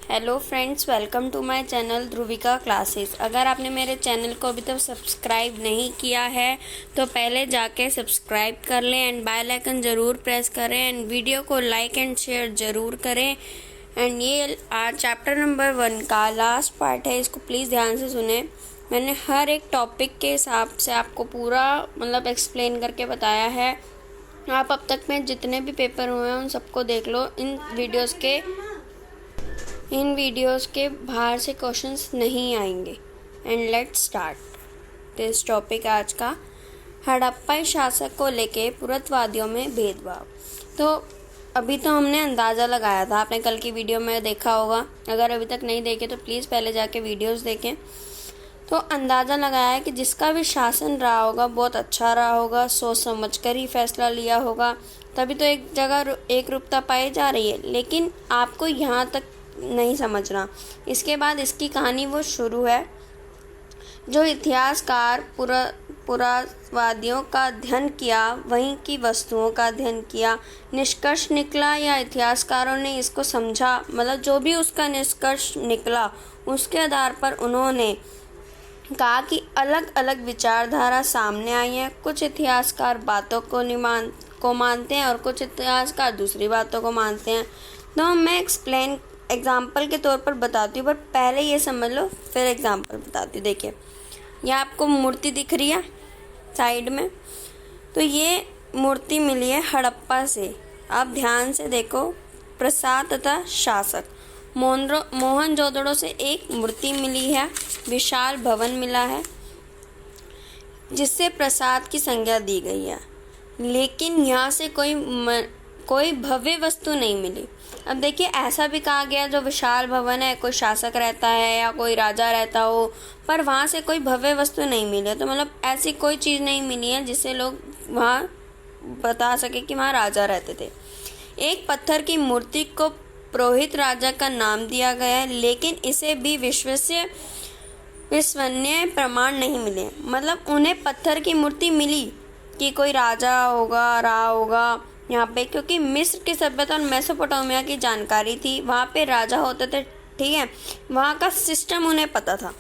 Hello friends, welcome to my channel Dhruvika classes. अगर आपने मेरे चैनल को अभी तक सब्सक्राइब नहीं किया है तो पहले जाके सब्सक्राइब कर लें एंड बेल आइकन ज़रूर प्रेस करें एंड वीडियो को लाइक एंड शेयर ज़रूर करें। एंड ये आज चैप्टर नंबर 1 का लास्ट पार्ट है, इसको प्लीज़ ध्यान से सुने। मैंने हर एक टॉपिक के हिसाब से आपको पूरा एक्सप्लेन करके बताया है। आप अब तक में जितने भी पेपर हुए हैं उन सबको देख लो। इन वीडियोस के बाहर से क्वेश्चंस नहीं आएंगे। And let's start this topic आज का, हड़प्पा शासक को लेके पुरातत्ववादियों में भेदभाव। तो अभी तो हमने अंदाज़ा लगाया था, आपने कल की वीडियो में देखा होगा। अगर अभी तक नहीं देखे तो प्लीज़ पहले जाके वीडियोस देखें। तो अंदाज़ा लगाया है कि जिसका भी शासन रहा होगा बहुत अच्छा रहा होगा, सोच समझ कर ही फैसला लिया होगा, तभी तो एक जगह एक रूपता पाई जा रही है। लेकिन आपको यहाँ तक नहीं समझना। इसके बाद इसकी कहानी वो शुरू है। जो इतिहासकार पुरातत्ववादियों का अध्ययन किया, वहीं की वस्तुओं का अध्ययन किया, निष्कर्ष निकला या इतिहासकारों ने इसको समझा, जो भी उसका निष्कर्ष निकला उसके आधार पर उन्होंने कहा कि अलग अलग विचारधारा सामने आई है। कुछ इतिहासकार बातों को मानते हैं और कुछ इतिहासकार दूसरी बातों को मानते हैं। तो मैं एग्जाम्पल के तौर पर बताती हूँ, पर पहले ये समझ लो फिर एग्जाम्पल बताती हूँ। देखिए, ये आपको मूर्ति दिख रही है साइड में, तो ये मूर्ति मिली है हड़प्पा से। आप ध्यान से देखो, प्रसाद तथा शासक मोहनजोदड़ो से एक मूर्ति मिली है, विशाल भवन मिला है जिससे प्रसाद की संज्ञा दी गई है, लेकिन यहाँ से कोई भव्य वस्तु नहीं मिली। अब देखिए, ऐसा भी कहा गया जो विशाल भवन है कोई शासक रहता है या कोई राजा रहता हो, पर वहाँ से कोई भव्य वस्तु नहीं मिली। तो ऐसी कोई चीज़ नहीं मिली है जिससे लोग वहाँ बता सके कि वहाँ राजा रहते थे। एक पत्थर की मूर्ति को पुरोहित राजा का नाम दिया गया है, लेकिन इसे भी विश्वसनीय प्रमाण नहीं मिले। उन्हें पत्थर की मूर्ति मिली कि कोई राजा रहा होगा यहाँ पे, क्योंकि मिस्र की सभ्यता और मेसोपोटामिया की जानकारी थी, वहाँ पे राजा होते थे, ठीक है, वहाँ का सिस्टम उन्हें पता था।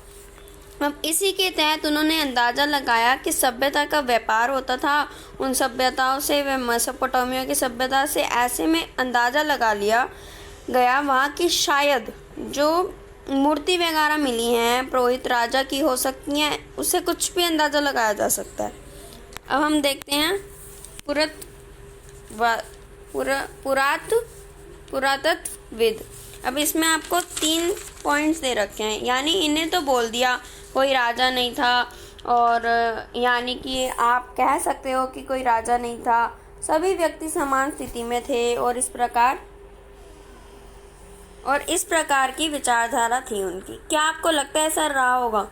अब इसी के तहत उन्होंने अंदाज़ा लगाया कि सभ्यता का व्यापार होता था उन सभ्यताओं से, व मेसोपोटामिया की सभ्यता से। ऐसे में अंदाज़ा लगा लिया गया वहाँ की शायद जो मूर्ति वगैरह मिली हैं पुरोहित राजा की हो सकती हैं, उससे कुछ भी अंदाज़ा लगाया जा सकता है। अब हम देखते हैं पुरातत्वविद। अब इसमें आपको 3 पॉइंट्स दे रखे हैं, यानी इन्हें तो बोल दिया कोई राजा नहीं था, और यानी कि आप कह सकते हो कि कोई राजा नहीं था, सभी व्यक्ति समान स्थिति में थे और इस प्रकार की विचारधारा थी उनकी। क्या आपको लगता है ऐसा रहा होगा?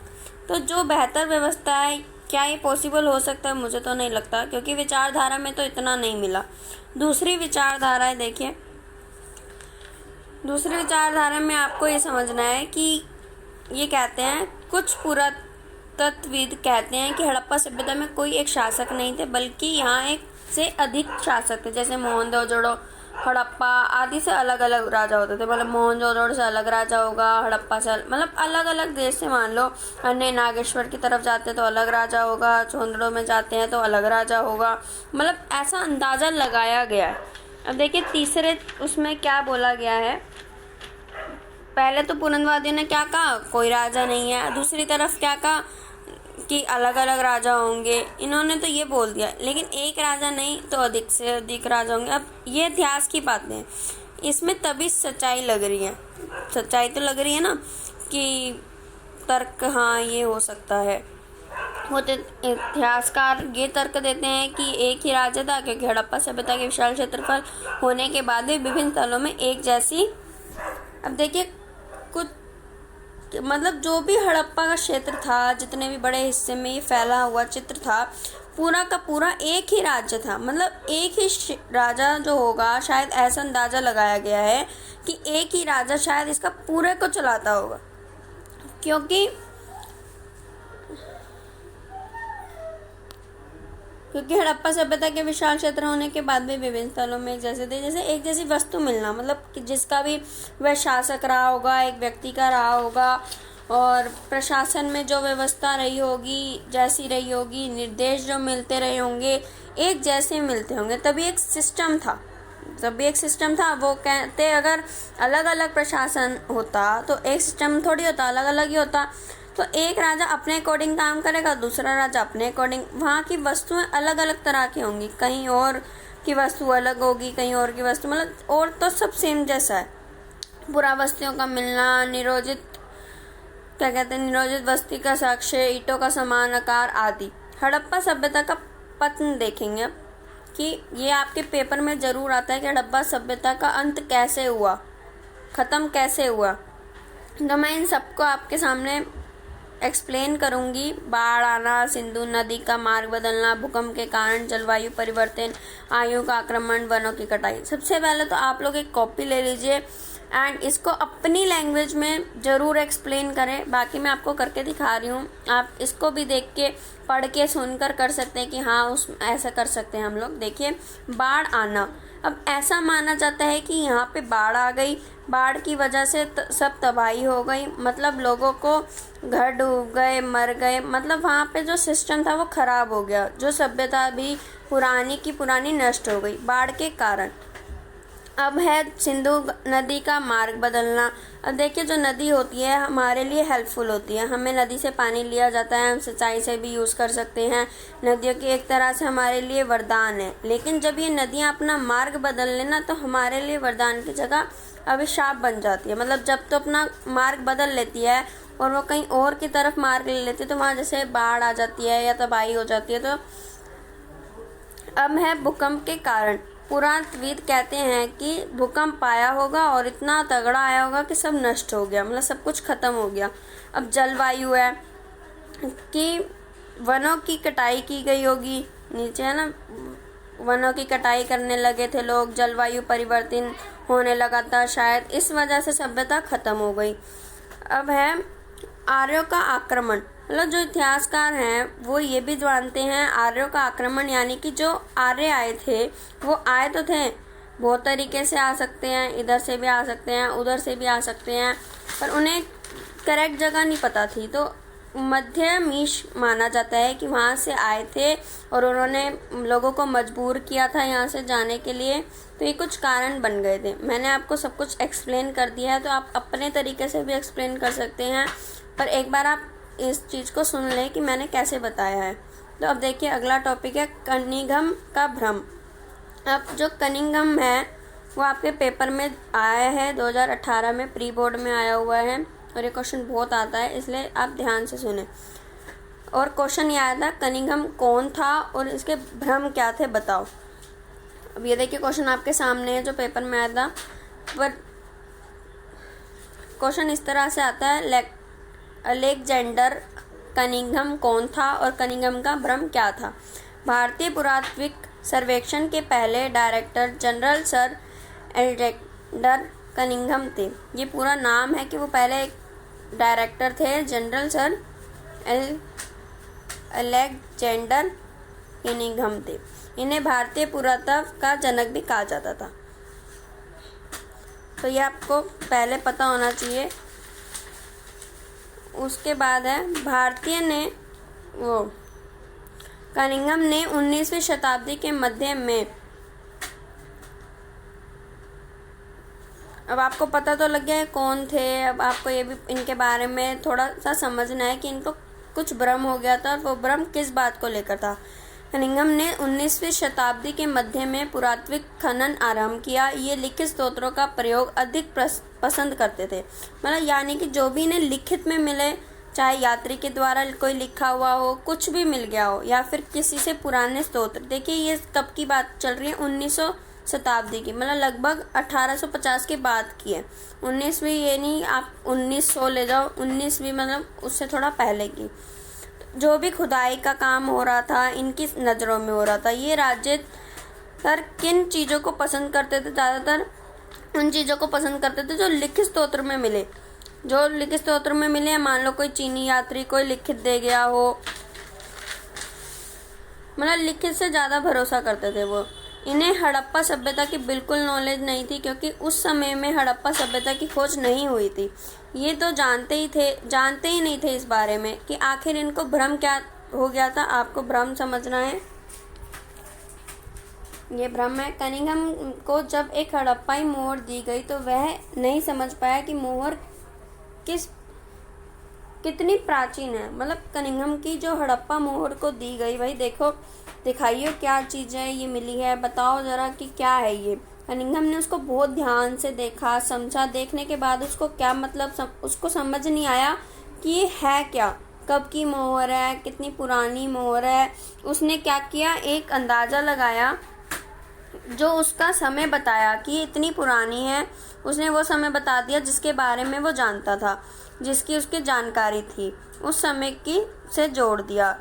तो जो बेहतर व्यवस्था है, क्या ये पॉसिबल हो सकता है? मुझे तो नहीं लगता, क्योंकि विचारधारा में तो इतना नहीं मिला। दूसरी विचारधारा है, देखिए, दूसरी विचारधारा में आपको ये समझना है कि ये कहते हैं, कुछ पुरातत्वविद कहते हैं कि हड़प्पा सभ्यता में कोई एक शासक नहीं थे, बल्कि यहाँ एक से अधिक शासक थे। जैसे मोहनजोदड़ो, हड़प्पा आदि से अलग अलग राजा होते थे। मोहनजोदड़ो से अलग राजा होगा, हड़प्पा से अलग अलग देश से, मान लो अन्य नागेश्वर की तरफ जाते हैं तो अलग राजा होगा, छोंदड़ो में जाते हैं तो अलग राजा होगा। ऐसा अंदाज़ा लगाया गया है। अब देखिए, तीसरे उसमें क्या बोला गया है। पहले तो पुरातत्ववादियों ने क्या कहा, कोई राजा नहीं है। दूसरी तरफ क्या कहा कि अलग अलग राजा होंगे। इन्होंने तो ये बोल दिया, लेकिन एक राजा नहीं तो अधिक से अधिक राजा होंगे। अब ये इतिहास की बातें हैं, इसमें तभी सच्चाई लग रही है। सच्चाई तो लग रही है ना कि तर्क, हाँ ये हो सकता है। वो तो इतिहासकार ये तर्क देते हैं कि एक ही राजा था, क्योंकि हड़प्पा सभ्यता के विशाल क्षेत्रफल होने के बाद भी विभिन्न स्थलों में एक जैसी। अब देखिए, कुछ जो भी हड़प्पा का क्षेत्र था, जितने भी बड़े हिस्से में ये फैला हुआ चित्र था, पूरा का पूरा एक ही राज्य था। एक ही राजा जो होगा, शायद ऐसा अंदाज़ा लगाया गया है कि एक ही राजा शायद इसका पूरे को चलाता होगा, क्योंकि क्योंकि हड़प्पा सभ्यता के विशाल क्षेत्र होने के बाद भी विभिन्न स्थलों में एक जैसे थे, जैसे एक जैसी वस्तु मिलना, मतलब कि जिसका भी वह शासक रहा होगा, एक व्यक्ति का रहा होगा, और प्रशासन में जो व्यवस्था रही होगी, जैसी रही होगी, निर्देश जो मिलते रहे होंगे एक जैसे मिलते होंगे, तभी एक सिस्टम था। वो कहते अगर अलग अलग प्रशासन होता तो एक सिस्टम थोड़ी होता, अलग अलग ही होता। तो एक राजा अपने अकॉर्डिंग काम करेगा, दूसरा राजा अपने अकॉर्डिंग। वहाँ की वस्तुएं अलग अलग तरह की होंगी, कहीं और की वस्तु अलग होगी, कहीं और की वस्तु, मतलब और तो सब सेम जैसा है। पुरावस्तुओं का मिलना, निरोजित बस्ती का साक्ष्य, ईंटों का समान आकार आदि। हड़प्पा सभ्यता का पतन देखेंगे अब कि ये आपके पेपर में जरूर आता है कि हड़प्पा सभ्यता का अंत कैसे हुआ, खत्म कैसे हुआ। तो मैं इन सबको आपके सामने एक्सप्लेन करूंगी। बाढ़ आना, सिंधु नदी का मार्ग बदलना, भूकंप के कारण जलवायु परिवर्तन, आयु का आक्रमण, वनों की कटाई। सबसे पहले तो आप लोग एक कॉपी ले लीजिए एंड इसको अपनी लैंग्वेज में ज़रूर एक्सप्लेन करें। बाकी मैं आपको करके दिखा रही हूँ, आप इसको भी देख के पढ़ के सुनकर कर सकते हैं कि हाँ उस ऐसा कर सकते हैं हम लोग। देखिए, बाढ़ आना, अब ऐसा माना जाता है कि यहाँ पे बाढ़ आ गई, बाढ़ की वजह से सब तबाही हो गई, मतलब लोगों को घर डूब गए, मर गए, मतलब वहाँ पे जो सिस्टम था वो खराब हो गया, जो सभ्यता भी पुरानी की पुरानी नष्ट हो गई बाढ़ के कारण। अब है सिंधु नदी का मार्ग बदलना। अब देखिए, जो नदी होती है हमारे लिए हेल्पफुल होती है, हमें नदी से पानी लिया जाता है, हम सिंचाई से भी यूज़ कर सकते हैं। नदियों की एक तरह से हमारे लिए वरदान है, लेकिन जब ये नदियाँ अपना मार्ग बदल लेना तो हमारे लिए वरदान की जगह अभिशाप बन जाती है। मतलब जब तो अपना मार्ग बदल लेती है और वो कहीं और की तरफ मार्ग ले लेती है तो वहाँ जैसे बाढ़ आ जाती है या तबाही हो जाती है। तो अब है भूकंप के कारण। पुरातत्वविद कहते हैं कि भूकंप आया होगा और इतना तगड़ा आया होगा कि सब नष्ट हो गया, मतलब सब कुछ खत्म हो गया। अब जलवायु है कि वनों की कटाई की गई होगी, नीचे है ना, वनों की कटाई करने लगे थे लोग, जलवायु परिवर्तन होने लगा था, शायद इस वजह से सभ्यता खत्म हो गई। अब है आर्यों का आक्रमण, मतलब जो इतिहासकार हैं वो ये भी जानते हैं आर्यों का आक्रमण, यानी कि जो आर्य आए थे वो आए तो थे, बहुत तरीके से आ सकते हैं, इधर से भी आ सकते हैं, उधर से भी आ सकते हैं, पर उन्हें करेक्ट जगह नहीं पता थी। तो मध्यमीश माना जाता है कि वहाँ से आए थे और उन्होंने लोगों को मजबूर किया था यहाँ से जाने के लिए, तो ये कुछ कारण बन गए थे। मैंने आपको सब कुछ एक्सप्लेन कर दिया है, तो आप अपने तरीके से भी एक्सप्लेन कर सकते हैं, पर एक बार आप इस चीज़ को सुन लें कि मैंने कैसे बताया है। तो अब देखिए, अगला टॉपिक है कनिंघम का भ्रम। अब जो कनिंघम है वो आपके पेपर में आया है 2018 में, प्री बोर्ड में आया हुआ है और ये क्वेश्चन बहुत आता है, इसलिए आप ध्यान से सुने। और क्वेश्चन ये आया था, कनिंघम कौन था और इसके भ्रम क्या थे बताओ। अब ये देखिए, क्वेश्चन आपके सामने है जो पेपर में आया था, पर क्वेश्चन इस तरह से आता है, अलेक्जेंडर कनिंघम कौन था और कनिंघम का भ्रम क्या था। भारतीय पुरातात्विक सर्वेक्षण के पहले director general sir Alexander Cunningham थे। ये पूरा नाम है कि वो पहले एक डायरेक्टर थे, जनरल सर अलेक्जेंडर कनिंघम थे। इन्हें भारतीय पुरातत्व का जनक भी कहा जाता था। तो ये आपको पहले पता होना चाहिए। उसके बाद है कनिंघम ने 19वीं शताब्दी के मध्य में, अब आपको पता तो लग गया है कौन थे। अब आपको ये भी इनके बारे में थोड़ा सा समझना है कि इनको कुछ भ्रम हो गया था और वो भ्रम किस बात को लेकर था। कनिंघम ने 19वीं शताब्दी के मध्य में पुरातात्विक खनन आरंभ किया। ये लिखित स्तोत्रों का प्रयोग अधिक पसंद करते थे, मतलब यानी कि जो भी इन्हें लिखित में मिले, चाहे यात्री के द्वारा कोई लिखा हुआ हो, कुछ भी मिल गया हो, या फिर किसी से पुराने स्तोत्र। देखिए, ये कब की बात चल रही है, 1900 शताब्दी की, मतलब लगभग 1850 के बाद की है। 19वीं ये नहीं आप 1900 ले जाओ, 19वीं मतलब उससे थोड़ा पहले की। जो भी खुदाई का काम हो रहा था इनकी नज़रों में हो रहा था। ये राज्य सर किन चीज़ों को पसंद करते थे, ज़्यादातर उन चीज़ों को पसंद करते थे जो लिखित स्तोत्र में मिले। जो लिखित स्तोत्र में मिले, मान लो कोई चीनी यात्री कोई लिखित दे गया हो, मतलब लिखित से ज़्यादा भरोसा करते थे वो। इन्हें हड़प्पा सभ्यता की बिल्कुल नॉलेज नहीं थी, क्योंकि उस समय में हड़प्पा सभ्यता की खोज नहीं हुई थी। ये तो जानते ही नहीं थे इस बारे में कि आखिर इनको भ्रम क्या हो गया था। आपको भ्रम समझना है, ये भ्रम है। कनिंघम को जब एक हड़प्पाई मोहर दी गई तो वह नहीं समझ पाया कि मोहर कितनी प्राचीन है। मतलब कनिंघम की जो हड़प्पा मोहर को दी गई, भाई देखो, दिखाइए क्या चीज़ है ये मिली है, बताओ ज़रा कि क्या है ये। कनिंघम ने उसको बहुत ध्यान से देखा, समझा। देखने के बाद उसको क्या मतलब उसको समझ नहीं आया कि ये है क्या, कब की मोहर है, कितनी पुरानी मोहर है। उसने क्या किया, एक अंदाज़ा लगाया जो उसका समय बताया कि इतनी पुरानी है। उसने वो समय बता दिया जिसके बारे में वो जानता था, जिसकी उसकी जानकारी थी, उस समय की से जोड़ दिया।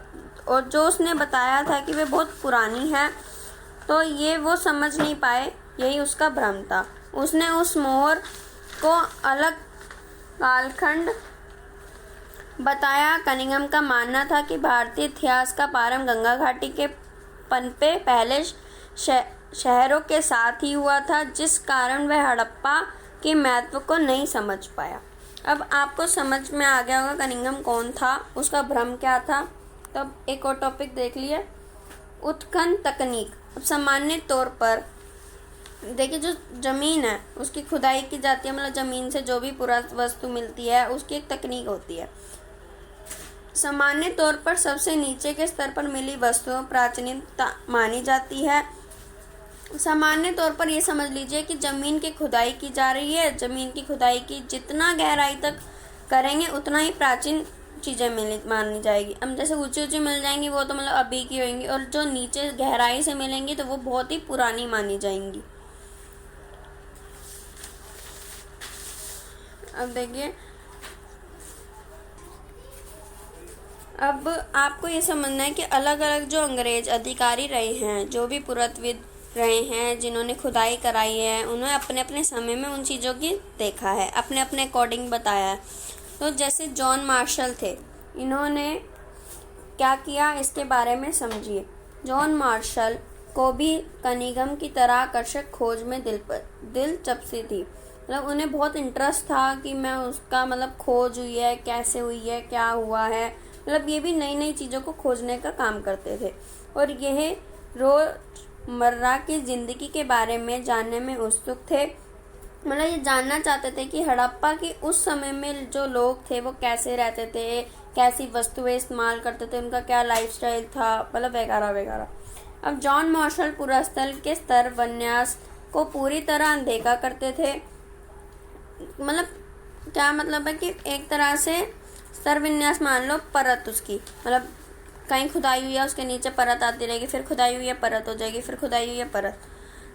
और जो उसने बताया था कि वे बहुत पुरानी है, तो ये वो समझ नहीं पाए, यही उसका भ्रम था। उसने उस मोहर को अलग कालखंड बताया। कनिंघम का मानना था कि भारतीय इतिहास का प्रारंभ गंगा घाटी के पनपे पहले शहरों के साथ ही हुआ था, जिस कारण वह हड़प्पा के महत्व को नहीं समझ पाया। अब आपको समझ में आ गया होगा कनिंघम कौन था, उसका भ्रम क्या था। तब एक और टॉपिक देख लिए, उत्खनन तकनीक। अब सामान्य तौर पर देखिए, जो ज़मीन है उसकी खुदाई की जाती है, मतलब ज़मीन से जो भी पुरातत्व मिलती है उसकी एक तकनीक होती है। सामान्य तौर पर सबसे नीचे के स्तर पर मिली वस्तुओं प्राचीनता मानी जाती है। सामान्य तौर पर ये समझ लीजिए कि ज़मीन की खुदाई की जा रही है। ज़मीन की खुदाई की जितना गहराई तक करेंगे उतना ही प्राचीन चीज़ें मानी जाएगी। अब जैसे ऊंची ऊंची मिल जाएंगी वो तो मतलब अभी की होंगी, और जो नीचे गहराई से मिलेंगी तो वो बहुत ही पुरानी मानी जाएंगी। अब देखिए, अब आपको ये समझना है कि अलग अलग जो अंग्रेज अधिकारी रहे हैं, जो भी पुरातत्वविद रहे हैं, जिन्होंने खुदाई कराई है, उन्होंने अपने अपने समय में उन चीज़ों की देखा है, अपने अपने अकॉर्डिंग बताया है। तो जैसे जॉन मार्शल थे, इन्होंने क्या किया इसके बारे में समझिए। जॉन मार्शल को भी कनिंघम की तरह आकर्षक खोज में दिलचस्पी थी। मतलब उन्हें बहुत इंटरेस्ट था कि मैं उसका मतलब खोज हुई है, कैसे हुई है, क्या हुआ है। मतलब ये भी नई नई चीज़ों को खोजने का काम करते थे, और यह रोज़मर्रा की ज़िंदगी के बारे में जानने में उत्सुक थे। मतलब ये जानना चाहते थे कि हड़प्पा की उस समय में जो लोग थे वो कैसे रहते थे, कैसी वस्तुएं इस्तेमाल करते थे, उनका क्या लाइफस्टाइल था, मतलब वगैरह वगैरह। अब जॉन मार्शल पुरास्थल के स्तर विन्यास को पूरी तरह अनदेखा करते थे। मतलब क्या मतलब है कि एक तरह से स्तर विन्यास मान लो, परत उसकी, मतलब कहीं खुदाई हुई है उसके नीचे परत आती रहेगी, फिर खुदाई हुई है परत हो जाएगी, फिर खुदाई हुई है परत।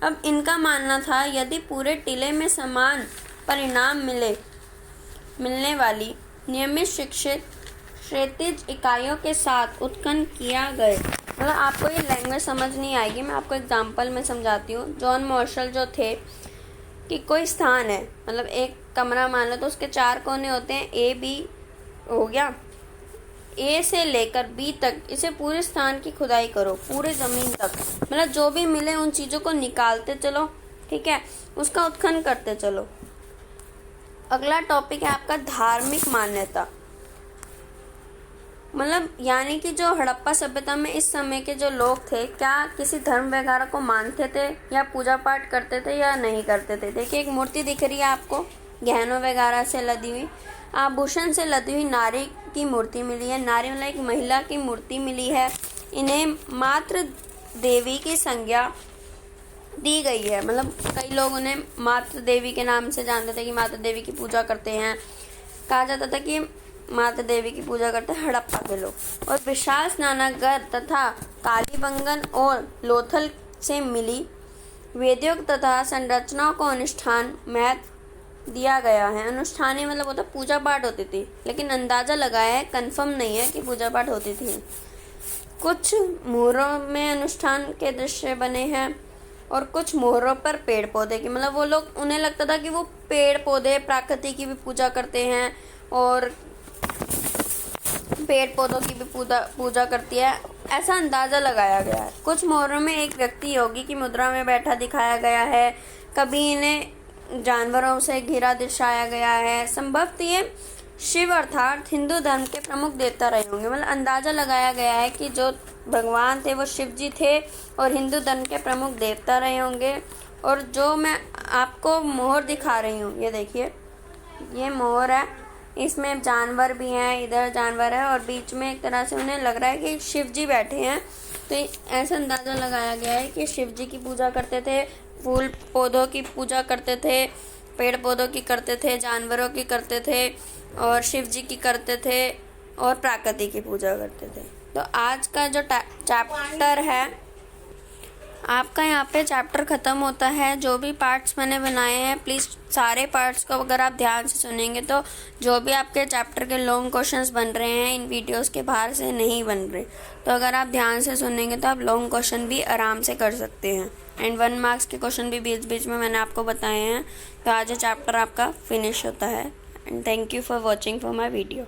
अब इनका मानना था यदि पूरे टीले में समान परिणाम मिलने वाली नियमित शिक्षित क्षैतिज इकाइयों के साथ उत्खनन किया गए। मतलब आपको ये लैंग्वेज समझ नहीं आएगी, मैं आपको एग्जांपल में समझाती हूँ। जॉन मार्शल जो थे कि कोई स्थान है, मतलब एक कमरा मान लो, तो उसके 4 कोने होते हैं, ए बी हो गया, ए से लेकर बी तक, इसे पूरे स्थान की खुदाई करो, पूरे ज़मीन तक, मतलब जो भी मिले उन चीज़ों को निकालते चलो, ठीक है, उसका उत्खनन करते चलो। अगला टॉपिक है आपका धार्मिक मान्यता। मतलब यानी कि जो हड़प्पा सभ्यता में इस समय के जो लोग थे, क्या किसी धर्म वगैरह को मानते थे या पूजा पाठ करते थे या नहीं करते थे। देखिए, एक मूर्ति दिख रही है आपको, गहनों वगैरह से लदी हुई, आभूषण से लदी हुई नारी की मूर्ति मिली है। नारी मतलब एक महिला की मूर्ति मिली है। इन्हें मातृ देवी की संज्ञा दी गई है। मतलब कई लोग उन्हें मातृ देवी के नाम से जानते थे कि मातृ देवी की पूजा करते हैं। कहा जाता था कि माता देवी की पूजा करते हैं हड़प्पा के लोग। और विशाल स्नानागार तथा कालीबंगन और लोथल से मिली वेदियों तथा संरचनाओं को अनुष्ठान महत्व दिया गया है। अनुष्ठानी मतलब होता पूजा पाठ होती थी, लेकिन अंदाजा लगाया है, कंफर्म नहीं है कि पूजा पाठ होती थी। कुछ मोहरों में अनुष्ठान के दृश्य बने हैं और कुछ मोहरों पर पेड़ पौधे की, मतलब वो लोग, उन्हें लगता था कि वो पेड़ पौधे प्रकृति की भी पूजा करते हैं और पेड़ पौधों की भी पूजा करती है ऐसा अंदाज़ा लगाया गया है। कुछ मोहरों में एक व्यक्ति योगी की मुद्रा में बैठा दिखाया गया है, कभी इन्हें जानवरों से घिरा दर्शाया गया है। संभवतः ये शिव अर्थात हिंदू धर्म के प्रमुख देवता रहे होंगे। मतलब अंदाज़ा लगाया गया है कि जो भगवान थे वो शिव जी थे और हिंदू धर्म के प्रमुख देवता रहे होंगे। और जो मैं आपको मोहर दिखा रही हूँ, ये देखिए, ये मोहर है, इसमें जानवर भी हैं, इधर जानवर है और बीच में एक तरह से उन्हें लग रहा है कि शिव जी बैठे हैं। तो ऐसा अंदाज़ा लगाया गया है कि शिव जी की पूजा करते थे, फूल पौधों की पूजा करते थे, पेड़ पौधों की करते थे, जानवरों की करते थे और शिव जी की करते थे और प्रकृति की पूजा करते थे। तो आज का जो चैप्टर है, आपका यहाँ पे चैप्टर ख़त्म होता है। जो भी पार्ट्स मैंने बनाए हैं, प्लीज़ सारे पार्ट्स को अगर आप ध्यान से सुनेंगे तो जो भी आपके चैप्टर के लॉन्ग क्वेश्चंस बन रहे हैं इन वीडियोस के बाहर से नहीं बन रहे। तो अगर आप ध्यान से सुनेंगे तो आप लॉन्ग क्वेश्चन भी आराम से कर सकते हैं। एंड 1 मार्क्स के क्वेश्चन भी बीच बीच में मैंने आपको बताए हैं। तो आज ये चैप्टर आपका फिनिश होता है। And thank you for watching for my video.